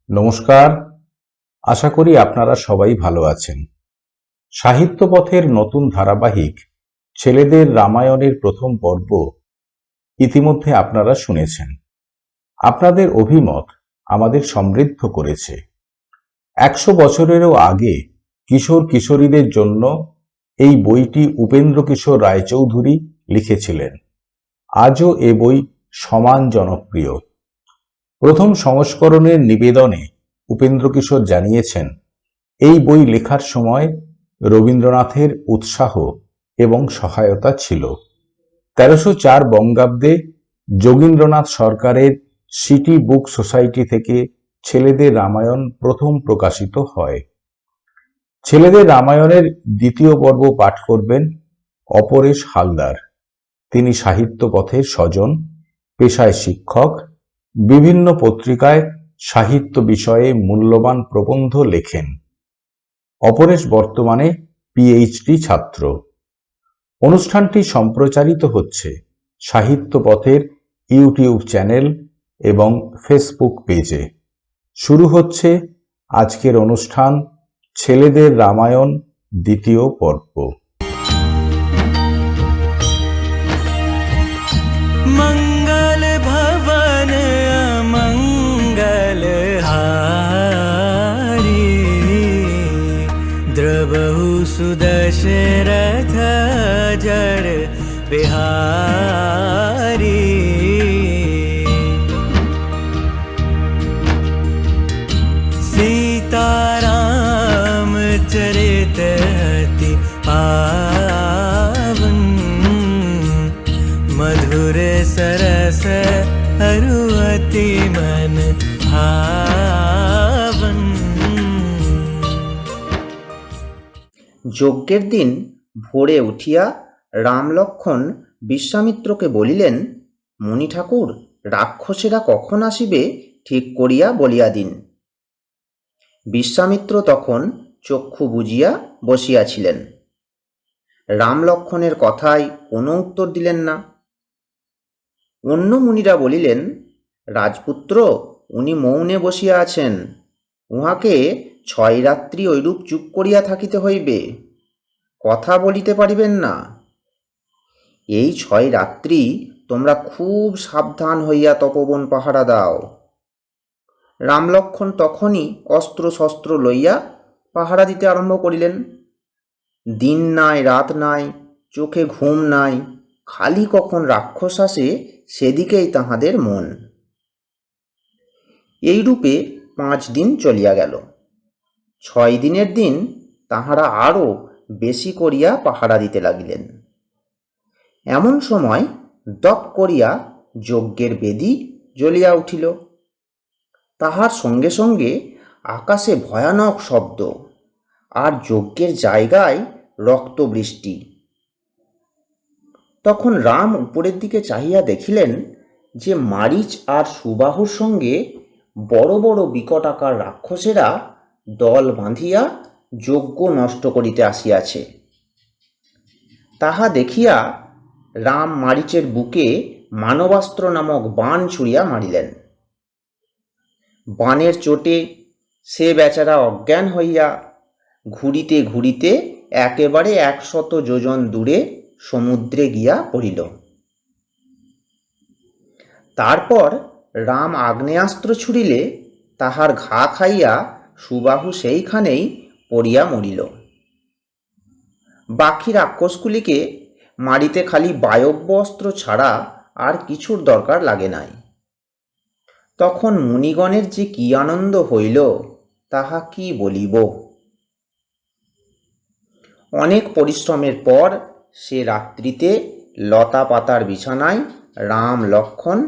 নমস্কার, আশা করি আপনারা সবাই ভালো আছেন। সাহিত্য পথের নতুন ধারাবাহিক ছেলেদের রামায়ণের প্রথম পর্ব ইতিমধ্যে আপনারা শুনেছেন। আপনাদের অভিমত আমাদের সমৃদ্ধ করেছে। 100 বছরেরও আগে কিশোর কিশোরীদের জন্য এই বইটি উপেন্দ্র কিশোর রায়চৌধুরী লিখেছিলেন। আজও এ বই সমান জনপ্রিয়। প্রথম সংস্করণের নিবেদনে উপেন্দ্র কিশোর জানিয়েছেন, এই বই লেখার সময় রবীন্দ্রনাথের উৎসাহ এবং সহায়তা ছিল। 1304 বঙ্গাব্দে যোগীন্দ্রনাথ সরকারের সিটি বুক সোসাইটি থেকে ছেলেদের রামায়ণ প্রথম প্রকাশিত হয়। ছেলেদের রামায়ণের দ্বিতীয় পর্ব পাঠ করবেন অপরেশ হালদার। তিনি সাহিত্য পথের স্বজন, পেশায় শিক্ষক, বিভিন্ন পত্রিকায় সাহিত্য বিষয়ে মূল্যবান প্রবন্ধ লেখেন। অপরেশ বর্তমানে পিএইচডি ছাত্র। অনুষ্ঠানটি সম্প্রচারিত হচ্ছে সাহিত্য পথের ইউটিউব চ্যানেল এবং ফেসবুক পেজে। শুরু হচ্ছে আজকের অনুষ্ঠান ছেলেদের রামায়ণ দ্বিতীয় পর্ব। मंगल भवन मंगल हारी द्रवहु सुदशरथ जड़ बिहारी सीताराम चरित अति पावन मधुर सरस अरु अति मन भावन। যজ্ঞের দিন ভোরে উঠিয়া রাম লক্ষ্মণ বিশ্বামিত্রকে বলিলেন, মুনি ঠাকুর, রাক্ষসেরা কখন আসিবে ঠিক করিয়া বলিয়া দিন। বিশ্বামিত্র তখন চক্ষু বুজিয়া বসিয়াছিলেন। রাম লক্ষ্মণের কথায় কোনো উত্তর দিলেন না। অন্য মুনিরা বলিলেন, রাজপুত্র, উনি মৌনে বসিয়া আছেন, উহাকে 6 রাত্রি ঐরূপ চুপ করিয়া থাকিতে হইবে, কথা বলিতে পারিবেন না। এই 6 রাত্রি তোমরা খুব সাবধান হইয়া তপবন পাহারা দাও। রাম লক্ষ্মণ তখনই অস্ত্র শস্ত্র লইয়া পাহারা দিতে আরম্ভ করিলেন। দিন নাই রাত নাই, চোখে ঘুম নাই, খালি কখন রাক্ষস আসে সেদিকেই তাহাদের মন। এইরূপে 5 দিন চলিয়া গেল। 6 দিনের দিন তাহারা আরও বেশি করিয়া পাহারা দিতে লাগিলেন। এমন সময় দপ করিয়া যজ্ঞের বেদী জ্বলিয়া উঠিল। তাহার সঙ্গে সঙ্গে আকাশে ভয়ানক শব্দ, আর যজ্ঞের জায়গায় রক্তবৃষ্টি। তখন রাম উপরের দিকে চাহিয়া দেখিলেন যে মারীচ আর সুবাহুর সঙ্গে বড় বড় বিকটাকার রাক্ষসেরা দল বাঁধিয়া যজ্ঞ নষ্ট করিতে আসিয়াছে। তাহা দেখিয়া রাম মারীচের বুকে মানবাস্ত্র নামক বাণ ছুঁড়িয়া মারিলেন। বাণের চোটে সে বেচারা অজ্ঞান হইয়া ঘুরিতে ঘুরিতে একেবারে 100 যোজন দূরে সমুদ্রে গিয়া পড়িল। তারপর রাম আগ্নেয়াস্ত্র ছুড়িলে তাহার ঘা খাইয়া সুবাহু সেইখানেই পড়িয়া মরিল। বাকি রাক্ষসগুলিকে মারিতে খালি বায়ব্য অস্ত্র ছাড়া আর কিছুর দরকার লাগে নাই। তখন মুনিগণের যে কি আনন্দ হইল তাহা কি বলিব। অনেক পরিশ্রমের পর সে রাত্রিতে লতা পাতার বিছানায় রাম লক্ষ্মণ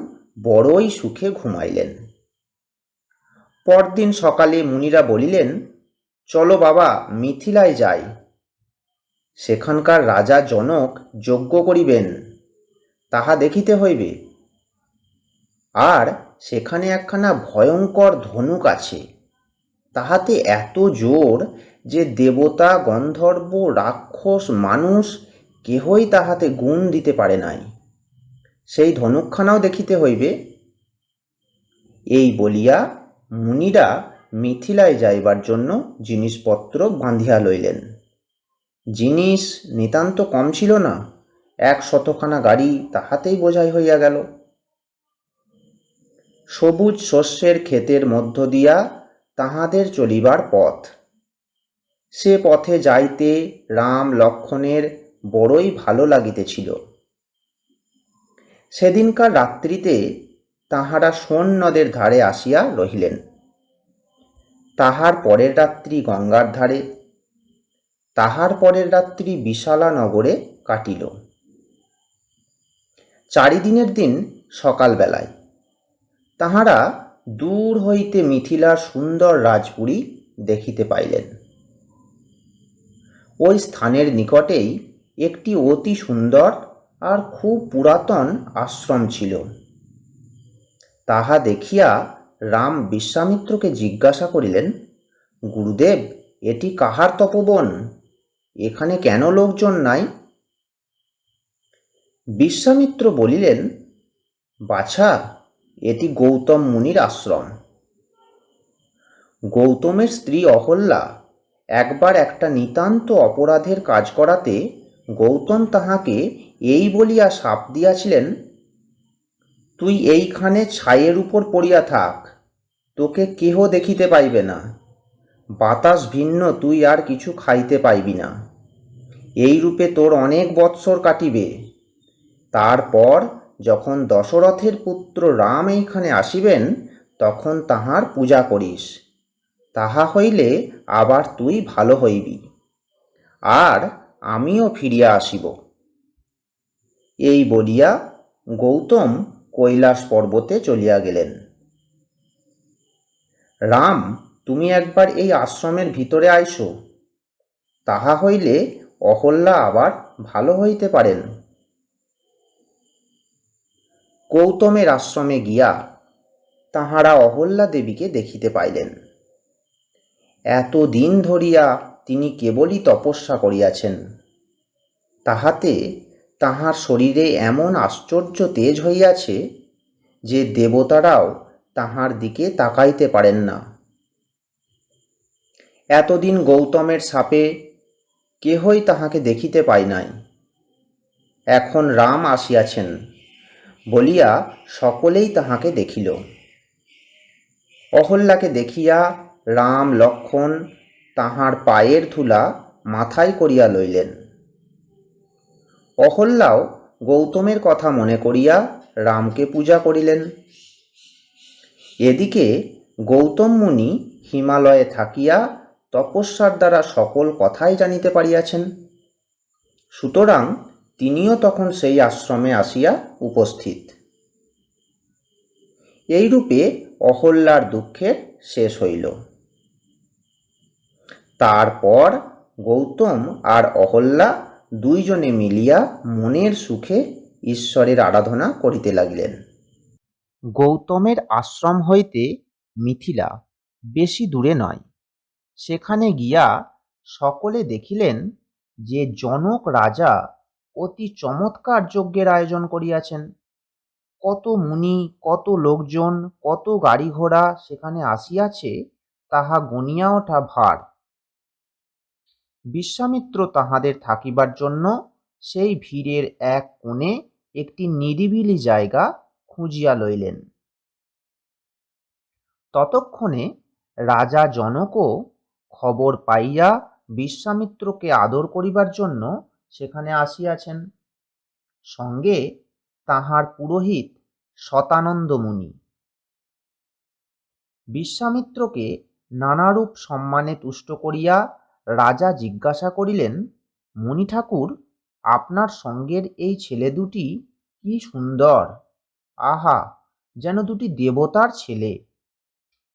বড়ই সুখে ঘুমাইলেন। পরদিন সকালে মুনিরা বলিলেন, চলো বাবা, মিথিলায় যাই। সেখানকার রাজা জনক যজ্ঞ করিবেন, তাহা দেখিতে হইবে। আর সেখানে একখানা ভয়ঙ্কর ধনুক আছে, তাহাতে এত জোর যে দেবতা, গন্ধর্ব, রাক্ষস, মানুষ কেহই তাহাতে গুণ দিতে পারে নাই। সেই ধনুকখানাও দেখিতে হইবে। এই বলিয়া মুনিরা মিথিলায় যাইবার জন্য জিনিসপত্র বাঁধিয়া লইলেন। জিনিস নিতান্ত কম ছিল না, 100খানা গাড়ি তাহাতেই বোঝাই হইয়া গেল। সবুজ শস্যের ক্ষেতের মধ্য দিয়া তাহাদের চলিবার পথ। সে পথে যাইতে রাম লক্ষ্মণের বড়ই ভালো লাগিতেছিল। সেদিনকার রাত্রিতে তাহারা সোন নদের ধারে আসিয়া রহিলেন। তাহার পরের রাত্রি গঙ্গার ধারে, তাহার পরের রাত্রি বিশালা নগরে কাটিল। 4 দিনের দিন সকালবেলায় তাহারা দূর হইতে মিথিলার সুন্দর রাজপুরী দেখিতে পাইলেন। ওই স্থানের নিকটেই একটি অতি সুন্দর আর খুব পুরাতন আশ্রম ছিল। তাহা দেখিয়া রাম বিশ্বামিত্রকে জিজ্ঞাসা করিলেন, গুরুদেব, এটি কাহার তপবন? এখানে কেন লোকজন নাই? বিশ্বামিত্র বলিলেন, বাছা, এটি গৌতম মুনির আশ্রম। গৌতমের স্ত্রী অহল্যা একবার একটা নিতান্ত অপরাধের কাজ করাতে গৌতম তাহাকে এই বলিয়া শাপ দিয়াছিলেন, তুই এইখানে ছাইয়ের উপর পড়িয়া থাক, তোকে কেহ দেখিতে পাইবে না, বাতাস ভিন্ন তুই আর কিছু খাইতে পাইবি না। এই রূপে তোর অনেক বৎসর কাটিবে। তারপর যখন দশরথের পুত্র রাম এইখানে আসিবেন, তখন তাহার পূজা করিস, তাহা হইলে আবার তুই ভালো হইবি, আর আমিও ফিরিয়া আসিব। এই বলিয়া গৌতম কৈলাস পর্বতে চলিয়া গেলেন। রাম, তুমি একবার এই আশ্রমের ভিতরে আইসো, তাহা হইলে অহল্যা আবার ভালো হইতে পারেন। গৌতমের আশ্রমে গিয়া তাহারা অহল্যা দেবীকে দেখিতে পাইলেন। এতদিন ধরিয়া তিনি কেবলই তপস্যা করিয়াছেন, তাহাতে তাহার শরীরে এমন আশ্চর্য তেজ হইয়াছে যে দেবতারাও তাহার দিকে তাকাইতে পারেন না। এতদিন গৌতমের শাপে কেহই তাহাকে দেখিতে পায় নাই। এখন রাম আসিয়াছেন বলিয়া সকলেই তাহাকে দেখিল। অহল্যাকে দেখিয়া রাম লক্ষ্মণ তাহার পায়ের ধুলা মাথায় করিয়া লইলেন। অহল্যাও গৌতমের কথা মনে করিয়া রামকে পূজা করিলেন। এদিকে গৌতম মুনি হিমালয়ে থাকিয়া তপস্যার দ্বারা সকল কথাই জানিতে পারিয়াছেন, সুতরাং তিনিও তখন সেই আশ্রমে আসিয়া উপস্থিত। এইরূপে অহল্যার দুঃখের শেষ হইল। তারপর গৌতম আর অহল্যা দুইজনে মিলিয়া মনের সুখে ঈশ্বরের আরাধনা করিতে লাগিলেন। গৌতমের আশ্রম হইতে মিথিলা বেশি দূরে নয়। সেখানে গিয়া সকলে দেখিলেন যে জনক রাজা অতি চমৎকার যজ্ঞের আয়োজন করিয়াছেন। কত মুনি, কত লোকজন, কত গাড়ি ঘোড়া সেখানে আসিয়াছে, তাহা গনিয়া ওঠা ভার। বিশ্বামিত্র তাহাদের থাকিবার জন্য সেই ভিড়ের এক কোণে একটি নিরিবিলি জায়গা খুঁজিয়া লইলেন। ততক্ষণে রাজা জনকও খবর পাইয়া বিশ্বামিত্রকে আদর করিবার জন্য সেখানে আসিয়াছেন, সঙ্গে তাহার পুরোহিত শতানন্দ মুনি। বিশ্বামিত্রকে নানারূপ সম্মানে তুষ্ট করিয়া রাজা জিজ্ঞাসা করিলেন, মুনি ঠাকুর, আপনার সঙ্গের এই ছেলে দুটি কি সুন্দর! আহা, যেন দুটি দেবতার ছেলে।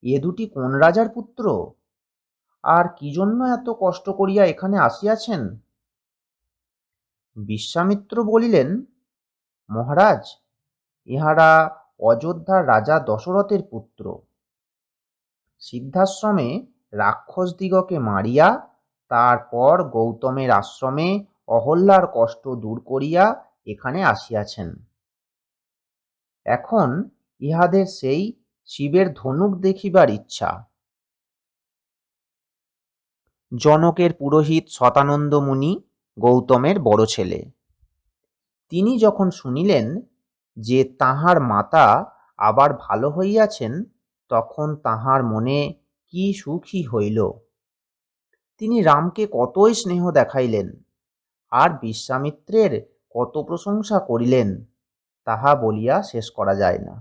এ দুটি কোন রাজার পুত্র, আর কি জন্য এত কষ্ট করিয়া এখানে আসিয়াছেন? বিশ্বামিত্র বলিলেন, মহারাজ, ইহারা অযোধ্যার রাজা দশরথের পুত্র। সিদ্ধাশ্রমে রাক্ষসদিগকে মারিয়া তারপর গৌতমের আশ্রমে অহল্যার কষ্ট দূর করিয়া এখানে আসিয়াছেন। এখন ইহাদের সেই শিবের ধনুক দেখিবার ইচ্ছা। জনকের পুরোহিত শতানন্দ মুনি গৌতমের বড় ছেলে। তিনি যখন শুনিলেন যে তাঁহার মাতা আবার ভালো হইয়াছেন, তখন তাঁহার মনে কি সুখী হইল। তিনি রামকে কতই স্নেহ দেখাইলেন, আর বিশ্বামিত্রের কত প্রশংসা করিলেন, তাহা বলিয়া শেষ করা যায় না।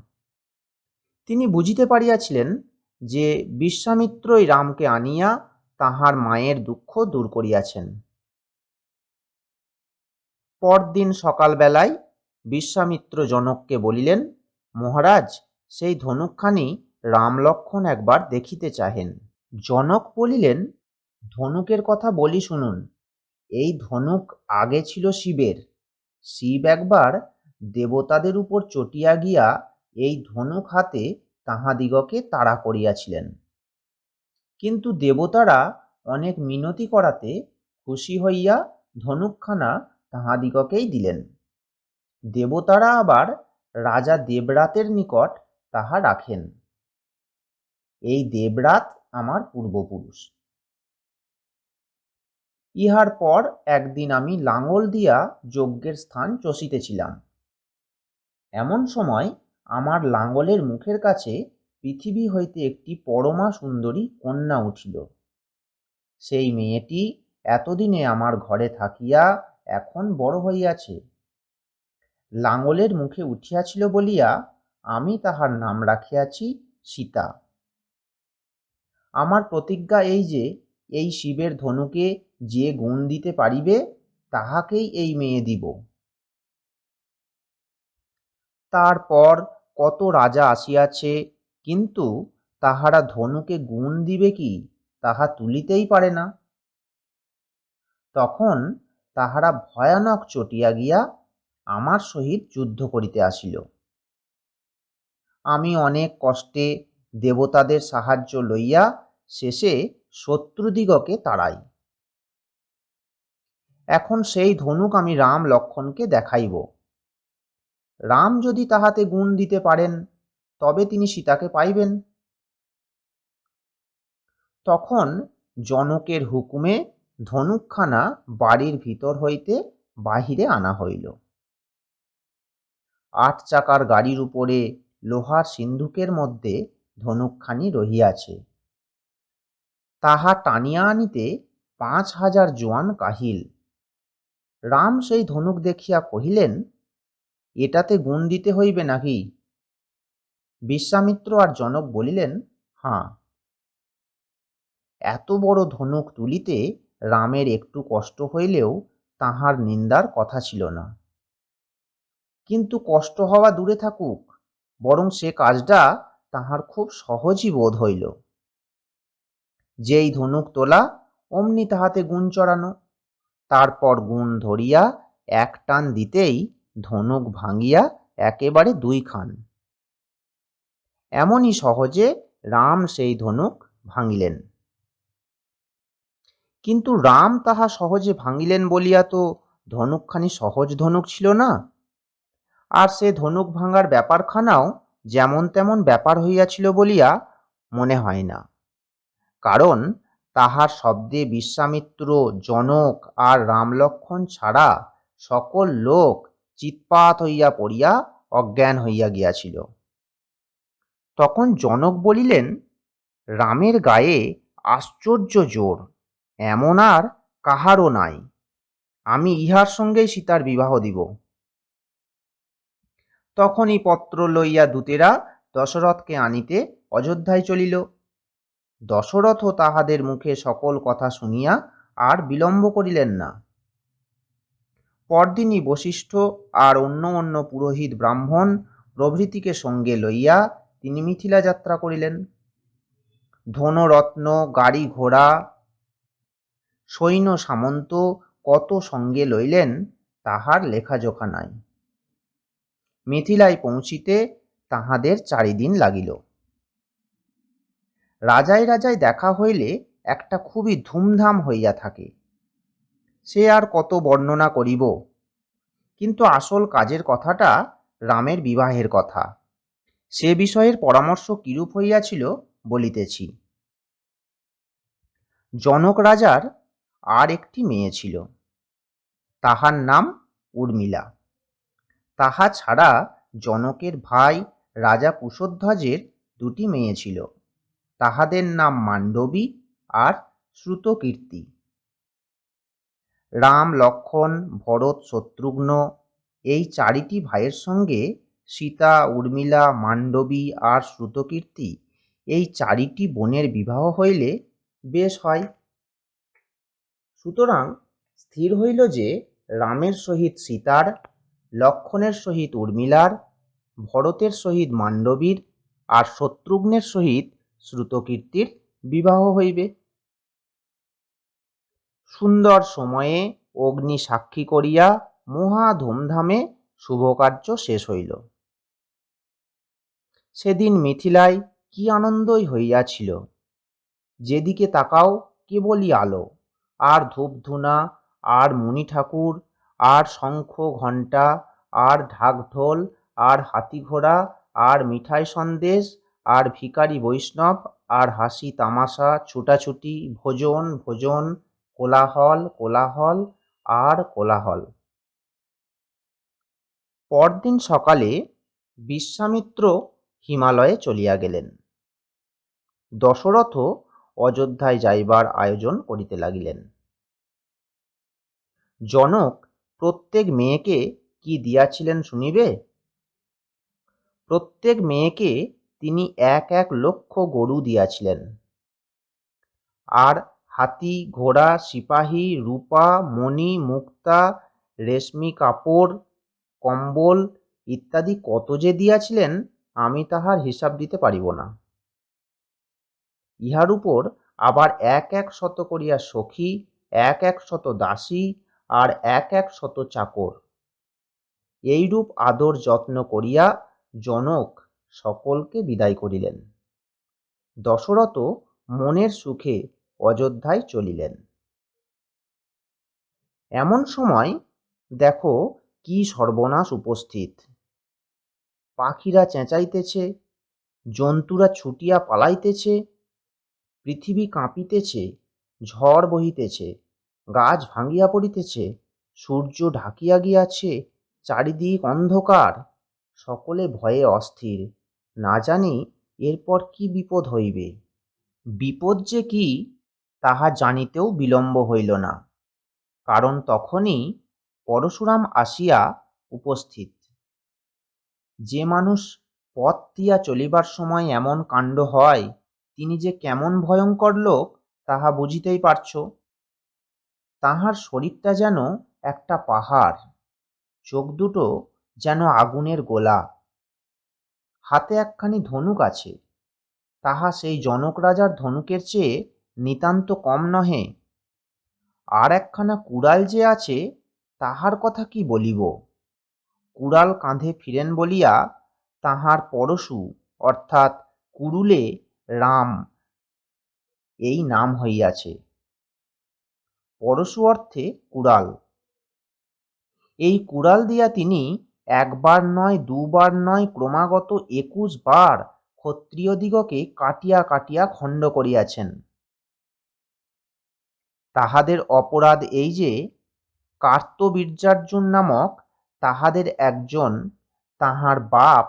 তিনি বুঝিতে পারিয়াছিলেন যে বিশ্বামিত্রই রামকে আনিয়া তাঁহার মায়ের দুঃখ দূর করিয়াছেন। পরদিন সকালবেলায় বিশ্বামিত্র জনককে বলিলেন, মহারাজ, সেই ধনুকখানি রাম লক্ষ্মণ একবার দেখিতে চাহেন। জনক বলিলেন, ধনুকের কথা বলি শুনুন। এই ধনুক আগে ছিল শিবের। শিব একবার দেবতাদের উপর চটিয়া গিয়া এই ধনুক হাতে তাহাদিগকে তাড়া করিয়াছিলেন। কিন্তু দেবতারা অনেক মিনতি করাতে খুশি হইয়া ধনুকখানা তাহাদিগকেই দিলেন। দেবতারা আবার রাজা দেবরাতের নিকট তাহা রাখেন। এই দেবরাত আমার পূর্বপুরুষ। ইহার পর একদিন আমি লাঙল দিয়া যজ্ঞের স্থান চষিতেছিলাম। এমন সময় আমার লাঙলের মুখের কাছে পৃথিবী হইতে একটি পরমা সুন্দরী কন্যা উঠিল। সেই মেয়েটি এতদিনে আমার ঘরে থাকিয়া এখন বড় হইয়াছে। লাঙলের মুখে উঠিয়াছিল বলিয়া আমি তাহার নাম রাখিয়াছি সীতা। আমার প্রতিজ্ঞা এই যে, এই শিবের ধনুকে যে গুণ দিতে পারিবে, তাহাকেই এই মেয়ে দিব। তারপর কত রাজা আসিয়াছে, কিন্তু তাহারা ধনুকে গুণ দিবে কি তাহা তুলিতেই পারে না। তখন তাহারা ভয়ানক চটিয়া গিয়া আমার সহিত যুদ্ধ করিতে আসিল। আমি অনেক কষ্টে দেবতাদের সাহায্য লইয়া শেষে শত্রুদিগকে তাড়াই। এখন সেই ধনুক আমি রাম লক্ষ্মণকে দেখাইব। রাম যদি তাহাতে গুণ দিতে পারেন, তবে তিনি সীতাকে পাইবেন। তখন জনকের হুকুমে ধনুকখানা বাড়ির ভিতর হইতে বাহিরে আনা হইল। ৮ চাকার গাড়ির উপরে লোহার সিন্ধুকের মধ্যে ধনুকখানি রহিয়াছে। তাহা টানিয়া আনিতে ৫,০০০ জোয়ান কাহিল। রাম সেই ধনুক দেখিয়া কহিলেন, এটাতে গুণ দিতে হইবে নাকি? বিশ্বামিত্র আর জনক বলিলেন, হাঁ। এত বড় ধনুক তুলিতে রামের একটু কষ্ট হইলেও তাহার নিন্দার কথা ছিল না। কিন্তু কষ্ট হওয়া দূরে থাকুক, বরং সে কাজটা তাহার খুব সহজই বোধ হইল। যেই ধনুক তোলা, অমনি তাহাতে গুণ চড়ানো। তারপর গুণ ধরিয়া এক টান দিতেই ধনুক ভাঙিয়া একেবারে ২ খান। এমনই সহজে রাম সেই ধনুক ভাঙিলেন। কিন্তু রাম তাহা সহজে ভাঙিলেন বলিয়া তো ধনুকখানি সহজ ধনুক ছিল না। আর সে ধনুক ভাঙার ব্যাপারখানাও যেমন তেমন ব্যাপার হইয়াছিল বলিয়া মনে হয় না। কারণ তাহার শব্দে বিশ্বামিত্র, জনক আর রামলক্ষ্মণ ছাড়া সকল লোক চিৎপাত হইয়া পড়িয়া অজ্ঞান হইয়া গিয়াছিল। তখন জনক বলিলেন, রামের গায়ে আশ্চর্য জোর, এমন আর কাহারও নাই। আমি ইহার সঙ্গেই সীতার বিবাহ দিব। তখনই পত্র লইয়া দূতেরা দশরথকে আনিতে অযোধ্যায় চলিল। দশরথও তাহাদের মুখে সকল কথা শুনিয়া আর বিলম্ব করিলেন না। পরদিনই বশিষ্ঠ আর অন্য পুরোহিত ব্রাহ্মণ প্রভৃতিকে সঙ্গে লইয়া তিনি মিথিলা যাত্রা করিলেন। ধনরত্ন, গাড়ি ঘোড়া, সৈন্য সামন্ত কত সঙ্গে লইলেন তাহার লেখাজোখা নাই। মিথিলায় পৌঁছিতে তাহাদের 4 দিন লাগিল। রাজায় রাজায় দেখা হইলে একটা খুবই ধুমধাম হইয়া থাকে, সে আর কত বর্ণনা করিব। কিন্তু আসল কাজের কথাটা রামের বিবাহের কথা, সে বিষয়ের পরামর্শ কিরূপ হইয়াছিল বলিতেছি। জনক রাজার আর একটি মেয়ে ছিল, তাহার নাম উর্মিলা। তাহা ছাড়া জনকের ভাই রাজা কুশধ্বজের 2টি মেয়ে ছিল, তাহাদের নাম মান্ডবী আর শ্রুতকীর্তি। রাম, লক্ষ্মণ, ভরত, শত্রুঘ্ন এই 4টি ভাইয়ের সঙ্গে সীতা, উর্মিলা, মান্ডবী আর শ্রুতকীর্তি এই 4টি বোনের বিবাহ হইলে বেশ হয়। সুতরাং স্থির হইল যে রামের সহিত সীতার, লক্ষ্মণের সহিত উর্মিলার, ভরতের সহিত মান্ডবীর আর শত্রুঘ্নের সহিত শ্রুতকীর্তির বিবাহ হইবে। সুন্দর সময়ে অগ্নি সাক্ষী করিয়া মহা ধুমধামে শুভকার্য শেষ হইল। সেদিন মিথিলায় কি আনন্দই হইয়াছিল, যেদিকে তাকাও কেবলই আলো আর ধূপধুনা আর মুনি ঠাকুর আর শঙ্খ ঘণ্টা আর ঢাকঢোল আর হাতি ঘোড়া আর মিঠাই সন্দেশ আর ভিখারি বৈষ্ণব আর হাসি তামাশা, ছুটাছুটি, ভোজন ভোজন, কোলাহল কোলাহল আর কোলাহল। পরদিন সকালে বিশ্বামিত্র হিমালয়ে চলিয়া গেলেন। দশরথ অযোধ্যায় যাইবার আয়োজন করিতে লাগিলেন। জনক প্রত্যেক মেয়েকে কি দিয়াছিলেন শুনিবে? প্রত্যেক মেয়েকে তিনি 1 লক্ষ গরু দিয়াছিলেন, আর হাতি, ঘোড়া, সিপাহী, রূপা, মণি, মুক্তা, রেশমি কাপড়, কম্বল ইত্যাদি কত যে দিয়াছিলেন আমি তাহার হিসাব দিতে পারিব না। ইহার উপর আবার 100 করিয়া সখী, 100 দাসী আর 100 চাকর, এইরূপ আদর যত্ন করিয়া জনক সকলকে বিদায় করিলেন। দশরথ মনের সুখে অযোধ্যায় চলিলেন। এমন সময় দেখো কি সর্বনাশ উপস্থিত। পাখিরা চেঁচাইতেছে, জন্তুরা ছুটিয়া পালাইতেছে, পৃথিবী কাঁপিতেছে, ঝড় বহিতেছে, গাছ ভাঙ্গিয়া পড়িতেছে, সূর্য ঢাকিয়া গিয়াছে, চারিদিক অন্ধকার, সকলে ভয়ে অস্থির, না জানি এরপর কি বিপদ হইবে। বিপদ যে কি তাহা জানিতেও বিলম্ব হইল না, কারণ তখনই পরশুরাম আসিয়া উপস্থিত। যে মানুষ পথ দিয়া চলিবার সময় এমন কাণ্ড হয়, তিনি যে কেমন ভয়ঙ্কর লোক তাহা বুঝিতেই পারছ। তাহার শরীরটা যেন একটা পাহাড়, চোখ দুটো যেন আগুনের গোলা, হাতে একখানি ধনুক আছে, তাহা সেই জনক রাজার ধনুকের চেয়ে নিতান্ত কম নহে। আর একখানা কুড়াল যে আছে তাহার কথা কি বলিব। কুড়াল কাঁধে ফিরেন বলিয়া তাহার পরশু অর্থাৎ কুড়ুলে রাম এই নাম হইয়াছে। পরশু অর্থে কুড়াল। এই কুড়াল দিয়া তিনি 1 বার নয় 2 বার নয় ক্রমাগত 21 বার ক্ষত্রিয়দিগকে কাটিয়া কাটিয়া খণ্ড করিয়াছেন। তাহাদের অপরাধ এই যে কার্তবীর্যার্জুন নামক তাহাদের একজন তাহার বাপ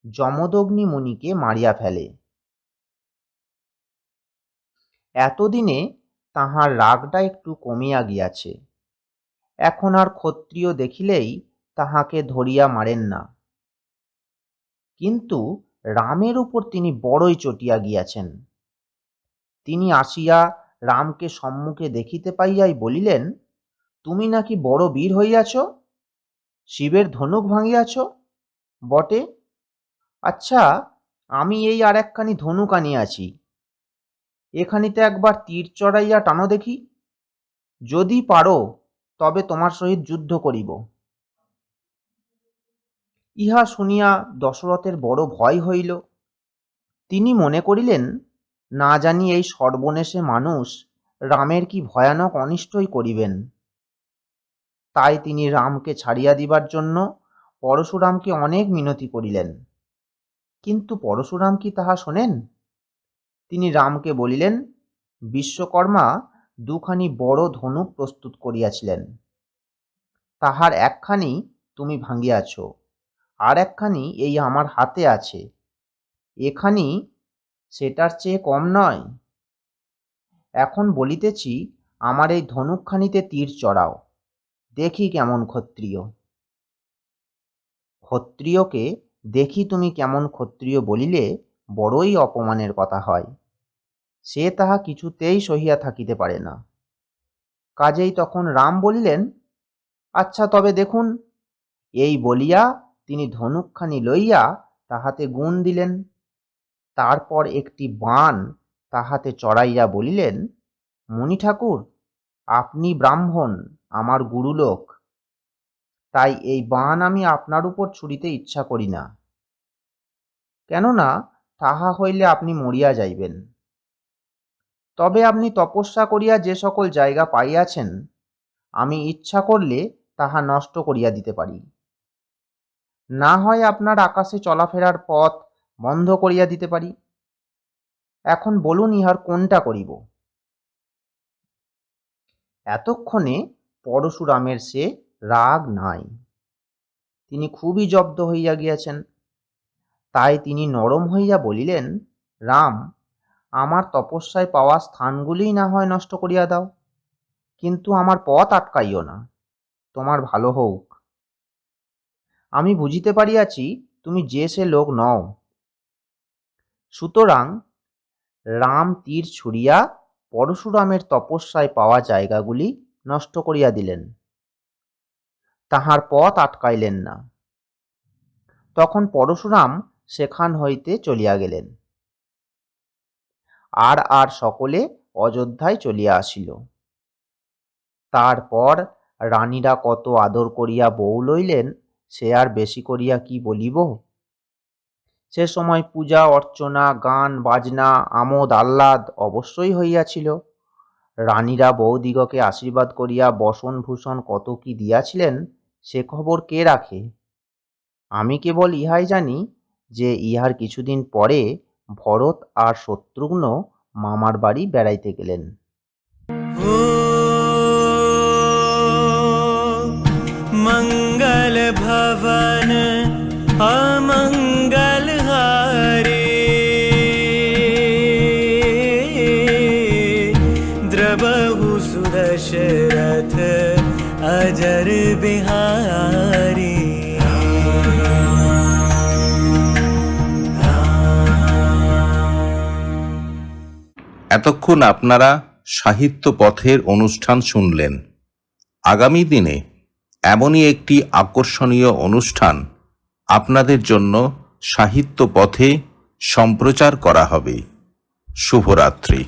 যমদগ্নি মুনিকে মারিয়া ফেলে। এতদিনে তাহার রাগটা একটু কমিয়া গিয়াছে, এখন আর ক্ষত্রিয় দেখিলেই তাহাকে ধরিয়া মারেন না। কিন্তু রামের উপর তিনি বড়ই চটিয়া গিয়াছেন। তিনি আসিয়া রামকে সম্মুখে দেখিতে পাইয়াই বলিলেন, তুমি নাকি বড় বীর হইয়াছ, শিবের ধনুক ভাঙিয়াছ। বটে, আচ্ছা আমি এই আর একখানি ধনুক আনিয়াছি, এখানিতে একবার তীর চড়াইয়া টানো দেখি, যদি পারো তবে তোমার সহিত যুদ্ধ করিব। ইহা শুনিয়া দশরথের বড় ভয় হইল। তিনি মনে করিলেন, না জানি এই সর্বনেশে মানুষ রামের কি ভয়ানক অনিষ্টই করিবেন। তাই তিনি রামকে ছাড়িয়া দিবার জন্য পরশুরামকে অনেক মিনতি করিলেন, কিন্তু পরশুরাম কি তাহা শোনেন? তিনি রামকে বলিলেন, বিশ্বকর্মা দুখানি বড় ধনুক প্রস্তুত করিয়াছিলেন, তাহার একখানি তুমি ভাঙিয়াছ, আর একখানি এই আমার হাতে আছে, এখানি সেটার চেয়ে কম নয়। এখন বলিতেছি, আমার এই ধনুকখানিতে তীর চড়াও, দেখি কেমন ক্ষত্রিয়। ক্ষত্রিয়কে দেখি তুমি কেমন ক্ষত্রিয় বলিলে বড়ই অপমানের কথা হয়। সে তাহা কিছুতেই সহিয়া থাকিতে পারে না। কাজেই তখন রাম বলিলেন, আচ্ছা তবে দেখুন। এই বলিয়া তিনি ধনুকখানি লইয়া তাহাতে গুণ দিলেন। তারপর একটি বাণ তাহাতে চড়াইয়া বলিলেন, মুনি ঠাকুর, আপনি ব্রাহ্মণ, আমার গুরুলোক, তাই এই বাণ আমি আপনার উপর ছুড়িতে ইচ্ছা করি না, কেননা তাহা হইলে আপনি মরিয়া যাইবেন। তবে আপনি তপস্যা করিয়া যে সকল জায়গা পাইয়াছেন, আমি ইচ্ছা করলে তাহা নষ্ট করিয়া দিতে পারি। না হয় আপনার আকাশে চলাফেরার পথ বন্ধ করিয়া দিতে পারি। এখন বলুন, ইহার কোনটা করিব? এতক্ষণে পরশুরামের সে রাগ নাই, তিনি খুবই জব্দ হইয়া গিয়াছেন। তাই তিনি নরম হইয়া বলিলেন, রাম, আমার তপস্যায় পাওয়া স্থানগুলিই না হয় নষ্ট করিয়া দাও, কিন্তু আমার পথ আটকাইও না, তোমার ভালো হোক। আমি বুঝিতে পারিয়াছি তুমি যে সে লোক নও। সুতরাং রাম তীর ছুড়িয়া পরশুরামের তপস্যায় পাওয়া জায়গাগুলি নষ্ট করিয়া দিলেন, তাহার পথ আটকাইলেন না। তখন পরশুরাম সেখান হইতে চলিয়া গেলেন। আর সকলে অযোধ্যায় চলিয়া আসিল। তারপর রানীরা কত আদর করিয়া বউ লইলেন, সে আর বেশি করিয়া কি বলিব। সে সময় পূজা অর্চনা, গান বাজনা, আমোদ আহ্লাদ অবশ্যই হইয়াছিল। রানীরা বউদিগকে আশীর্বাদ করিয়া বসন ভূষণ কত কি দিয়াছিলেন, সে খবর কে রাখে। আমি কেবল ইহাই জানি যে ইহার কিছুদিন পরে ভরত আর শত্রুঘ্ন মামার বাড়ি বেড়াইতে গেলেন। ओ मंगल भवन अमंगल हारे, द्रवहु सुदशरथ अजर बिहारी। এতক্ষণ আপনারা সাহিত্য পথের অনুষ্ঠান শুনলেন। আগামী দিনে এমনই একটি আকর্ষণীয় অনুষ্ঠান আপনাদের জন্য সাহিত্য পথে সম্প্রচার করা হবে। শুভরাত্রি।